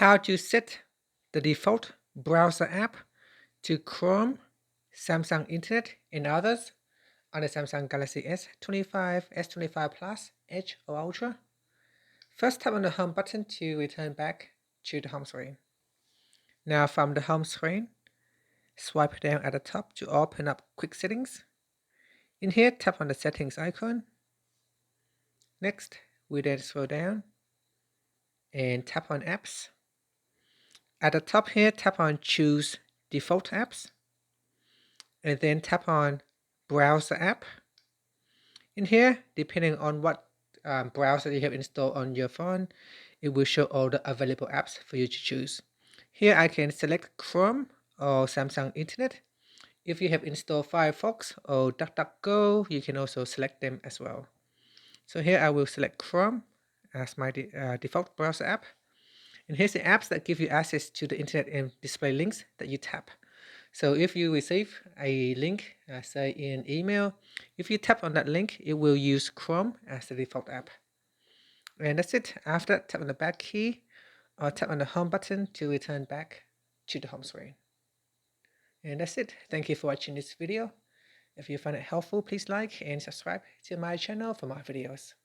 how to set the default browser app to Chrome, Samsung Internet, and others on the Samsung Galaxy S25, S25 Plus, Edge, or Ultra. First, tap on the Home button to return back to the home screen. Now from the home screen, swipe down at the top to open up Quick Settings. In here, tap on the Settings icon. Next, we then scroll down and tap on Apps. At the top here, tap on Choose Default Apps, and then tap on Browser App. In here, depending on what browser you have installed on your phone, it will show all the available apps for you to choose. Here I can select Chrome or Samsung Internet. If you have installed Firefox or DuckDuckGo, you can also select them as well. So here I will select Chrome as my default browser app. And here's the apps that give you access to the internet and display links that you tap. So if you receive a link, say in email, if you tap on that link, it will use Chrome as the default app. And that's it. After that, tap on the back key or tap on the home button to return back to the home screen. And that's it. Thank you for watching this video. If you find it helpful, please like and subscribe to my channel for more videos.